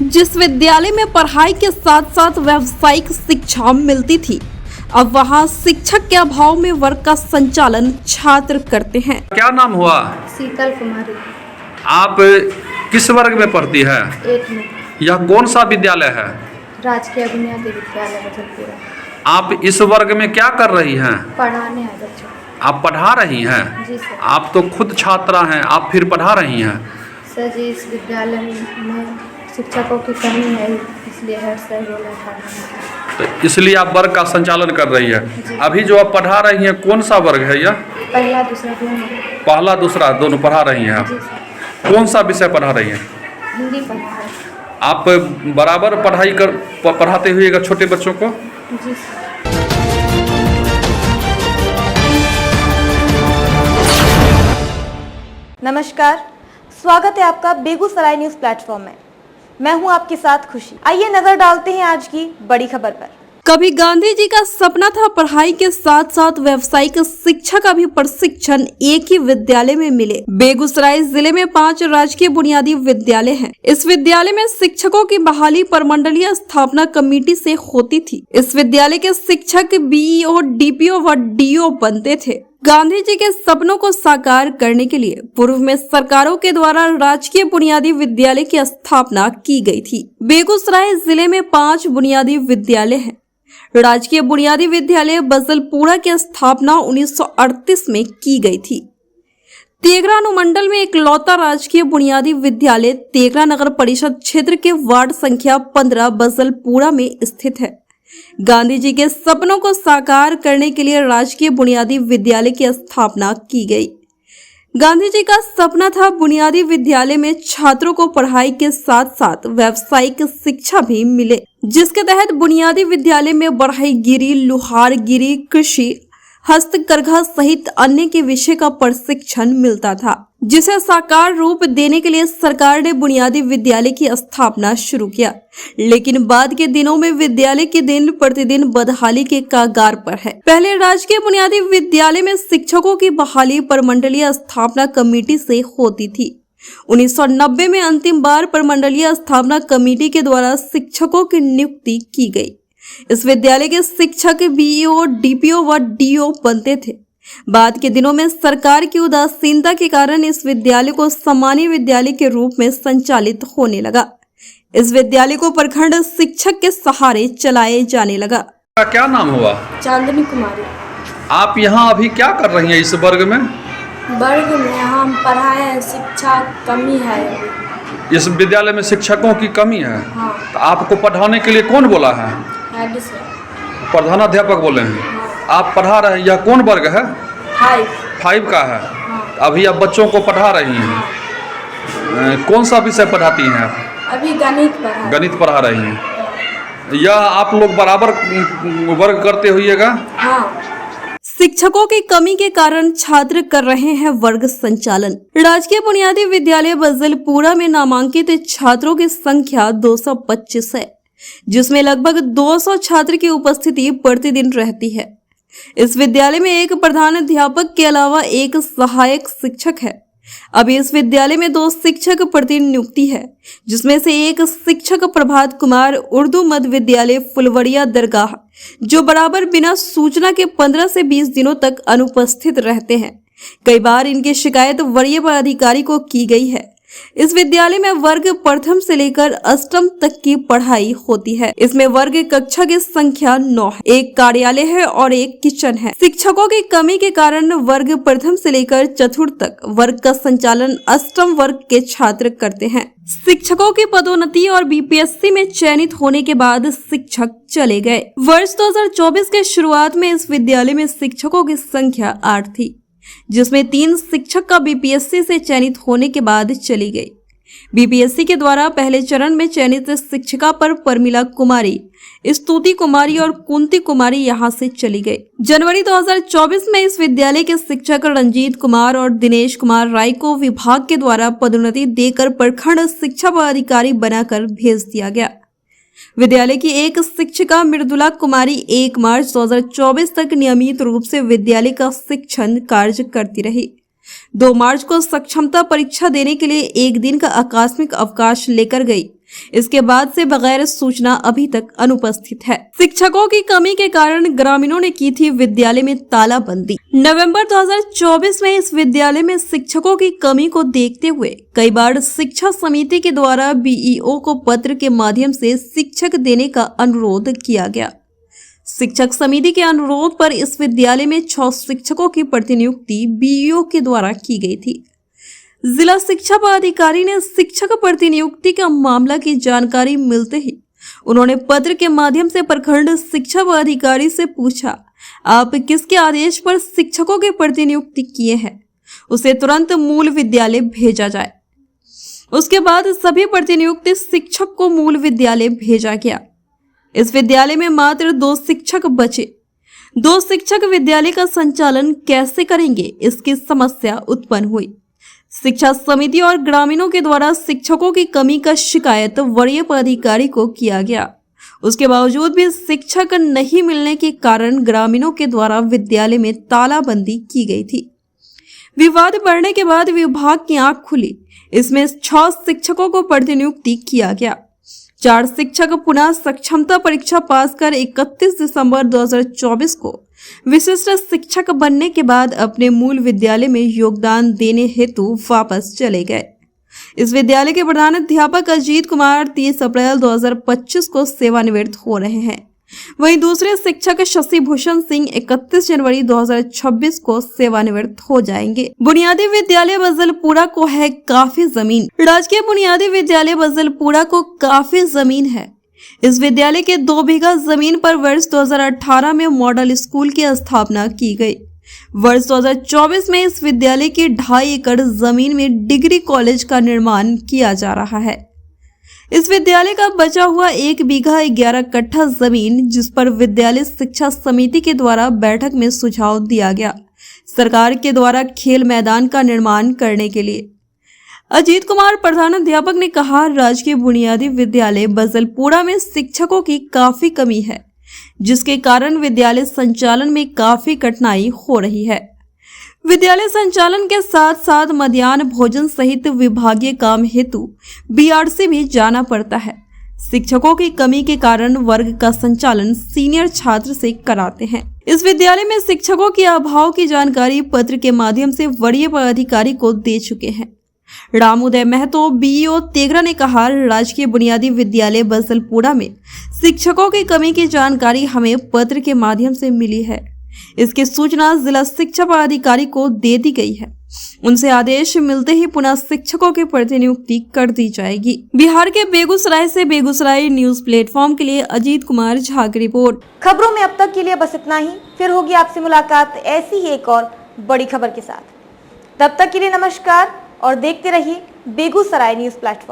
जिस विद्यालय में पढ़ाई के साथ साथ व्यावसायिक शिक्षा मिलती थी, अब वहां शिक्षक के अभाव में वर्ग का संचालन छात्र करते हैं। क्या नाम हुआ? शीतल कुमारी। आप किस वर्ग में पढ़ती है? 8 में। यह कौन सा विद्यालय है? राजकीय बुनियादी विद्यालय बजलपुरा। आप इस वर्ग में क्या कर रही हैं? पढ़ाने हैं बच्चों। आप पढ़ा रही हैं? जी सर। आप तो खुद छात्रा हैं, आप फिर पढ़ा रही हैं? सर जी, इस विद्यालय में शिक्षकों की कमी है, इसलिए हेड सर बोला पढ़ाने। तो इसलिए आप वर्ग का संचालन कर रही है। अभी जो आप पढ़ा रही हैं कौन सा वर्ग है यह? पहला दूसरा दोनों। पहला दूसरा दोनों पढ़ा रही हैं आप? जी सर। कौन सा विषय पढ़ा रही हैं? हिंदी पढ़ा है। आप बराबर पढ़ाते हुएगा छोटे बच्चों को? जी सर। नमस्कार, स्वागत है आपका बेगूसराय न्यूज प्लेटफॉर्म में। मैं हूं आपके साथ खुशी। आइए नजर डालते हैं आज की बड़ी खबर पर। कभी गांधी जी का सपना था पढ़ाई के साथ साथ व्यावसायिक शिक्षा का भी प्रशिक्षण एक ही विद्यालय में मिले। बेगूसराय जिले में 5 राजकीय बुनियादी विद्यालय हैं। इस विद्यालय में शिक्षकों की बहाली प्रमंडलीय स्थापना कमेटी से होती थी। इस विद्यालय के शिक्षक बीईओ, डीपीओ व डीओ बनते थे। गांधी जी के सपनों को साकार करने के लिए पूर्व में सरकारों के द्वारा राजकीय बुनियादी विद्यालय की स्थापना की गई थी। बेगूसराय जिले में 5 बुनियादी विद्यालय हैं। राजकीय बुनियादी विद्यालय बजलपुरा की स्थापना 1938 में की गई थी। तेघरा अनुमंडल में इकलौता राजकीय बुनियादी विद्यालय तेघरा नगर परिषद क्षेत्र के वार्ड संख्या 15 बजलपुरा में स्थित है। गांधी जी के सपनों को साकार करने के लिए राजकीय बुनियादी विद्यालय की स्थापना की गई। गांधी जी का सपना था बुनियादी विद्यालय में छात्रों को पढ़ाई के साथ साथ व्यावसायिक शिक्षा भी मिले, जिसके तहत बुनियादी विद्यालय में बढ़ईगिरी, लुहारगिरी, कृषि, हस्तकरघा सहित अन्य के विषय का प्रशिक्षण मिलता था, जिसे साकार रूप देने के लिए सरकार ने बुनियादी विद्यालय की स्थापना शुरू किया। लेकिन बाद के दिनों में विद्यालय के दिन प्रतिदिन बदहाली के कगार पर है। पहले राजकीय बुनियादी विद्यालय में शिक्षकों की बहाली प्रमंडलीय स्थापना कमेटी से होती थी। 1990 में अंतिम बार प्रमंडलीय स्थापना कमेटी के द्वारा शिक्षकों की नियुक्ति की गई। इस विद्यालय के शिक्षक बीईओ, डीपीओ व डीओ बनते थे। बाद के दिनों में सरकार की उदासीनता के कारण इस विद्यालय को सामान्य विद्यालय के रूप में संचालित होने लगा। इस विद्यालय को प्रखंड शिक्षक के सहारे चलाए जाने लगा। क्या नाम हुआ? चांदनी कुमारी। आप यहाँ अभी क्या कर रही हैं इस वर्ग में? वर्ग में हम पढ़ाए हैं, शिक्षा कमी है। इस विद्यालय में शिक्षकों की कमी है। हाँ। तो आपको पढ़ाने के लिए कौन बोला है? Head sir. प्रधानाध्यापक बोले हैं। आप पढ़ा रहे हैं, यह कौन वर्ग है? 5 का है। हाँ। अभी आप बच्चों को पढ़ा रही हैं। कौन सा विषय पढ़ाती हैं आप? अभी गणित पढ़ा रही हैं। यह आप लोग बराबर वर्ग करते होइएगा? हाँ। शिक्षकों की कमी के कारण छात्र कर रहे हैं वर्ग संचालन। राजकीय बुनियादी विद्यालय बजलपुरा में नामांकित छात्रों की संख्या 225 है, जिसमें लगभग 200 छात्र की उपस्थिति प्रतिदिन रहती है। इस विद्यालय में एक प्रधान अध्यापक के अलावा एक सहायक शिक्षक है। अभी इस विद्यालय में 2 शिक्षक प्रतिनियुक्ति है, जिसमें से एक शिक्षक प्रभात कुमार उर्दू मध्य विद्यालय फुलवड़िया दरगाह, जो बराबर बिना सूचना के 15 से 20 दिनों तक अनुपस्थित रहते हैं। कई बार इनकी शिकायत वरीय पदाधिकारी को की गई है। इस विद्यालय में वर्ग प्रथम से लेकर अष्टम तक की पढ़ाई होती है। इसमें वर्ग कक्षा की संख्या 9 है। एक कार्यालय है और एक किचन है। शिक्षकों की कमी के कारण वर्ग प्रथम से लेकर चतुर्थ तक वर्ग का संचालन अष्टम वर्ग के छात्र करते हैं। शिक्षकों की पदोन्नति और बीपीएससी में चयनित होने के बाद शिक्षक चले गए। वर्ष 2024 के शुरुआत में इस विद्यालय में शिक्षकों की संख्या 8 थी, जिसमें 3 शिक्षक का बीपीएससी से चयनित होने के बाद चली गई। बीपीएससी के द्वारा पहले चरण में चयनित शिक्षिका पर परमिला कुमारी, स्तुति कुमारी और कुंती कुमारी यहां से चली गई। जनवरी 2024 में इस विद्यालय के शिक्षक रंजीत कुमार और दिनेश कुमार राय को विभाग के द्वारा पदोन्नति देकर प्रखंड शिक्षा पदाधिकारी बनाकर भेज दिया गया। विद्यालय की एक शिक्षिका मृदुला कुमारी 1 मार्च 2024 तक नियमित रूप से विद्यालय का शिक्षण कार्य करती रही। 2 मार्च को सक्षमता परीक्षा देने के लिए एक दिन का आकस्मिक अवकाश लेकर गई। इसके बाद से बगैर सूचना अभी तक अनुपस्थित है। शिक्षकों की कमी के कारण ग्रामीणों ने की थी विद्यालय में तालाबंदी। नवंबर 2024 में इस विद्यालय में शिक्षकों की कमी को देखते हुए कई बार शिक्षा समिति के द्वारा बीईओ को पत्र के माध्यम से शिक्षक देने का अनुरोध किया गया। शिक्षक समिति के अनुरोध पर इस विद्यालय में 6 शिक्षकों की प्रतिनियुक्ति बीईओ के द्वारा की गई थी। जिला शिक्षा पदाधिकारी ने शिक्षक प्रतिनियुक्ति का मामला की जानकारी मिलते ही उन्होंने पत्र के माध्यम से प्रखंड शिक्षा पदाधिकारी से पूछा, आप किसके आदेश पर शिक्षकों की प्रतिनियुक्ति किए हैं, उसे तुरंत मूल विद्यालय भेजा जाए। उसके बाद सभी प्रतिनियुक्त शिक्षक को मूल विद्यालय भेजा गया। इस विद्यालय में मात्र 2 शिक्षक बचे। 2 शिक्षक विद्यालय का संचालन कैसे करेंगे, इसकी समस्या उत्पन्न हुई। शिक्षा समिति और ग्रामीणों के द्वारा शिक्षकों की कमी का शिकायत वरीय पदाधिकारी को किया गया। उसके बावजूद भी शिक्षक नहीं मिलने के कारण ग्रामीणों के द्वारा विद्यालय में तालाबंदी की गई थी। विवाद बढ़ने के बाद विभाग की आंख खुली। इसमें 6 शिक्षकों को प्रतिनियुक्ति किया गया। 4 शिक्षक पुनः सक्षमता परीक्षा पास कर 31 दिसंबर 2024 को विशिष्ट शिक्षक बनने के बाद अपने मूल विद्यालय में योगदान देने हेतु वापस चले गए। इस विद्यालय के प्रधान अध्यापक अजीत कुमार 30 अप्रैल 2025 को सेवानिवृत्त हो रहे हैं। वहीं दूसरे शिक्षक शशि भूषण सिंह 31 जनवरी 2026 को सेवानिवृत्त हो जाएंगे। बुनियादी विद्यालय बजलपुरा को है काफी जमीन। राजकीय बुनियादी विद्यालय बजलपुरा को काफी जमीन है। इस विद्यालय के 2 बीघा जमीन पर वर्ष 2018 में मॉडल स्कूल की स्थापना की गई। वर्ष 2024 में इस विद्यालय की 2.5 एकड़ जमीन में डिग्री कॉलेज का निर्माण किया जा रहा है। इस विद्यालय का बचा हुआ 1 बीघा 11 कट्ठा जमीन, जिस पर विद्यालय शिक्षा समिति के द्वारा बैठक में सुझाव दिया गया सरकार के द्वारा खेल मैदान का निर्माण करने के लिए। अजीत कुमार प्रधानाध्यापक ने कहा, राजकीय बुनियादी विद्यालय बजलपुरा में शिक्षकों की काफी कमी है, जिसके कारण विद्यालय संचालन में काफी कठिनाई हो रही है। विद्यालय संचालन के साथ साथ मध्याह्न भोजन सहित विभागीय काम हेतु बीआरसी भी जाना पड़ता है। शिक्षकों की कमी के कारण वर्ग का संचालन सीनियर छात्र से कराते हैं। इस विद्यालय में शिक्षकों के अभाव की जानकारी पत्र के माध्यम से वरीय पदाधिकारी को दे चुके हैं। राम उदय महतो बीईओ तेगरा ने कहा, राजकीय बुनियादी विद्यालय बजलपुरा में शिक्षकों की कमी की जानकारी हमें पत्र के माध्यम से मिली है। इसकी सूचना जिला शिक्षा पदाधिकारी को दे दी गई है। उनसे आदेश मिलते ही पुनः शिक्षकों की प्रतिनियुक्ति कर दी जाएगी। बिहार के बेगूसराय से बेगूसराय न्यूज प्लेटफॉर्म के लिए अजीत कुमार झा की रिपोर्ट। खबरों में अब तक के लिए बस इतना ही। फिर होगी आपसे मुलाकात ऐसी ही एक और बड़ी खबर के साथ। तब तक के लिए नमस्कार और देखते रहिए बेगूसराय न्यूज प्लेटफॉर्म।